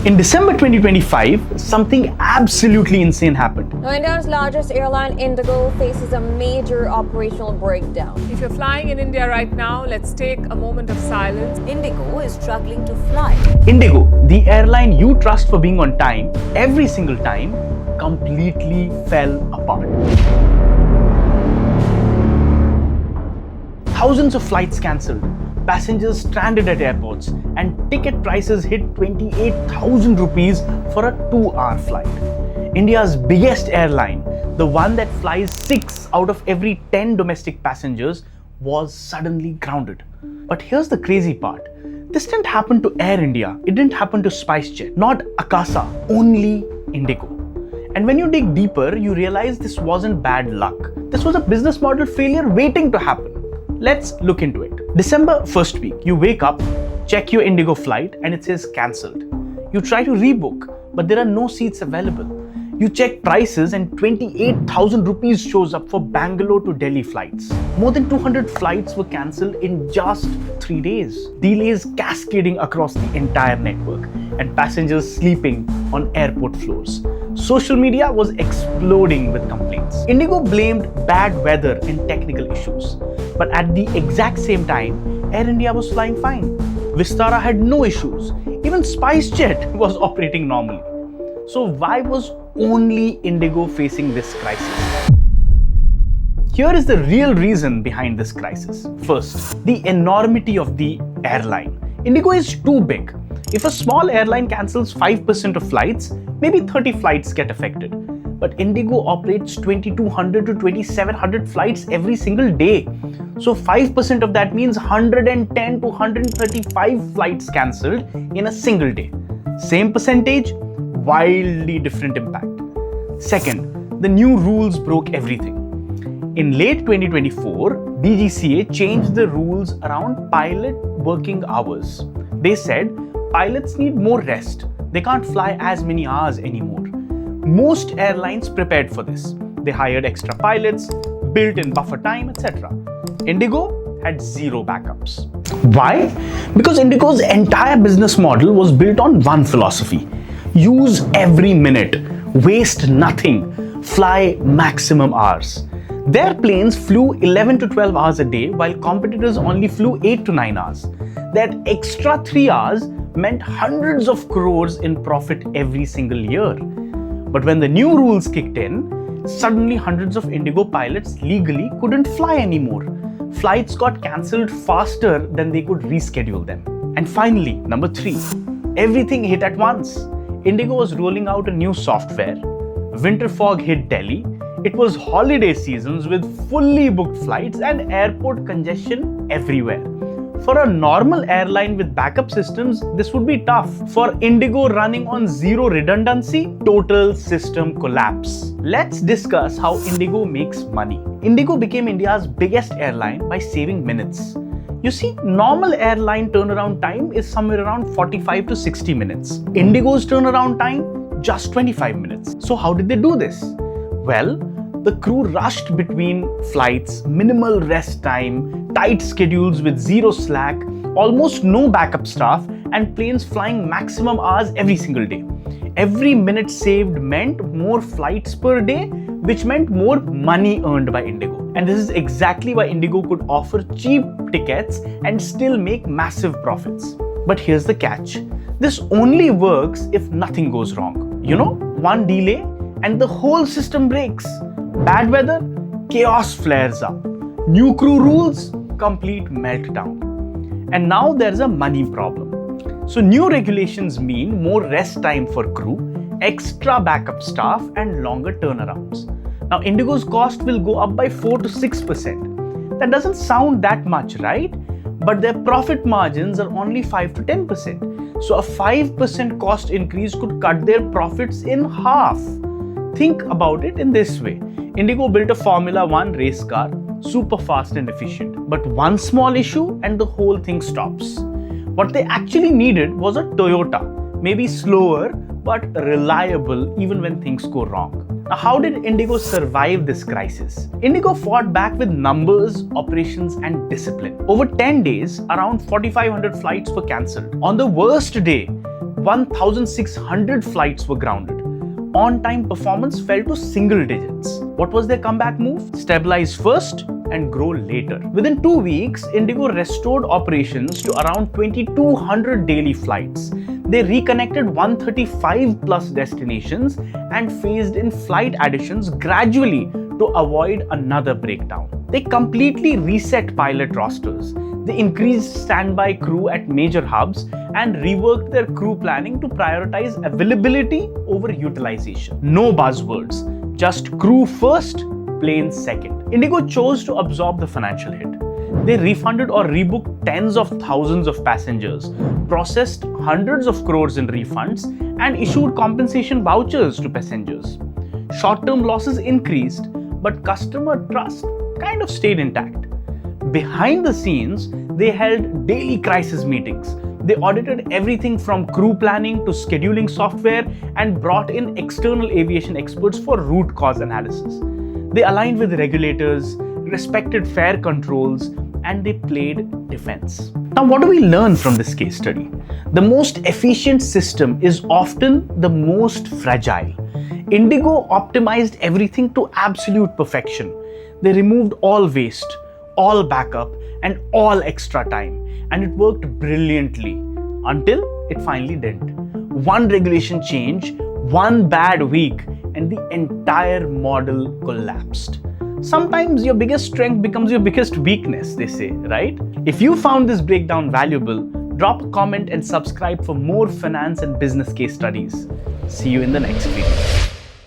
In December 2025, something absolutely insane happened. Now, India's largest airline, IndiGo, faces a major operational breakdown. If you're flying in India right now, let's take a moment of silence. IndiGo is struggling to fly. IndiGo, the airline you trust for being on time, every single time, completely fell apart. Thousands of flights cancelled, passengers stranded at airports, and ticket prices hit 28,000 rupees for a 2-hour flight. India's biggest airline, the one that flies 6 out of every 10 domestic passengers, was suddenly grounded. But here's the crazy part. This didn't happen to Air India, it didn't happen to SpiceJet, not Akasa, only IndiGo. And when you dig deeper, you realize this wasn't bad luck. This was a business model failure waiting to happen. Let's look into it. December first week, you wake up, check your IndiGo flight, and it says cancelled. You try to rebook, but there are no seats available. You check prices and 28,000 rupees shows up for Bangalore to Delhi flights. More than 200 flights were cancelled in just 3 days. Delays cascading across the entire network and passengers sleeping on airport floors. Social media was exploding with complaints. IndiGo blamed bad weather and technical issues. But at the exact same time, Air India was flying fine. Vistara had no issues. Even SpiceJet was operating normally. So why was only IndiGo facing this crisis? Here is the real reason behind this crisis. First, the enormity of the airline. IndiGo is too big. If a small airline cancels 5% of flights, maybe 30 flights get affected. But IndiGo operates 2,200 to 2,700 flights every single day. So 5% of that means 110 to 135 flights cancelled in a single day. Same percentage, wildly different impact. Second, the new rules broke everything. In late 2024, DGCA changed the rules around pilot working hours. They said pilots need more rest. They can't fly as many hours anymore. Most airlines prepared for this. They hired extra pilots, built in buffer time, etc. IndiGo had zero backups. Why? Because IndiGo's entire business model was built on one philosophy. Use every minute, waste nothing, fly maximum hours. Their planes flew 11 to 12 hours a day while competitors only flew 8 to 9 hours. That extra 3 hours meant hundreds of crores in profit every single year. But when the new rules kicked in, suddenly hundreds of IndiGo pilots legally couldn't fly anymore. Flights got cancelled faster than they could reschedule them. And finally, number 3, everything hit at once. IndiGo was rolling out a new software. Winter fog hit Delhi. It was holiday seasons with fully booked flights and airport congestion everywhere. For a normal airline with backup systems, this would be tough. For IndiGo running on zero redundancy, total system collapse. Let's discuss how IndiGo makes money. IndiGo became India's biggest airline by saving minutes. You see, normal airline turnaround time is somewhere around 45 to 60 minutes. IndiGo's turnaround time, just 25 minutes. So how did they do this? Well, the crew rushed between flights, minimal rest time, tight schedules with zero slack, almost no backup staff, and planes flying maximum hours every single day. Every minute saved meant more flights per day, which meant more money earned by IndiGo. And this is exactly why IndiGo could offer cheap tickets and still make massive profits. But here's the catch. This only works if nothing goes wrong. You know, one delay and the whole system breaks. Bad weather, chaos flares up. New crew rules, complete meltdown. And now there's a money problem. So new regulations mean more rest time for crew, extra backup staff, and longer turnarounds. Now IndiGo's cost will go up by 4 to 6%. That doesn't sound that much, right? But their profit margins are only 5 to 10%. So a 5% cost increase could cut their profits in half. Think about it in this way. IndiGo built a Formula 1 race car, super fast and efficient. But one small issue and the whole thing stops. What they actually needed was a Toyota, maybe slower but reliable even when things go wrong. Now, how did IndiGo survive this crisis? IndiGo fought back with numbers, operations, and discipline. Over 10 days, around 4,500 flights were cancelled. On the worst day, 1,600 flights were grounded. On-time performance fell to single digits. What was their comeback move? Stabilize first and grow later. Within 2 weeks, IndiGo restored operations to around 2,200 daily flights. They reconnected 135 plus destinations and phased in flight additions gradually to avoid another breakdown. They completely reset pilot rosters. They increased standby crew at major hubs and reworked their crew planning to prioritize availability over utilization. No buzzwords, just crew first, planes second. IndiGo chose to absorb the financial hit. They refunded or rebooked tens of thousands of passengers, processed hundreds of crores in refunds, and issued compensation vouchers to passengers. Short-term losses increased, but customer trust kind of stayed intact. Behind the scenes, they held daily crisis meetings. They audited everything from crew planning to scheduling software and brought in external aviation experts for root cause analysis. They aligned with regulators, respected fare controls, and they played defense. Now, what do we learn from this case study? The most efficient system is often the most fragile. IndiGo optimized everything to absolute perfection. They removed all waste, all backup, and all extra time, and it worked brilliantly until it finally didn't. One regulation change, one bad week, and the entire model collapsed. Sometimes your biggest strength becomes your biggest weakness, they say, right? If you found this breakdown valuable, drop a comment and subscribe for more finance and business case studies. See you in the next video.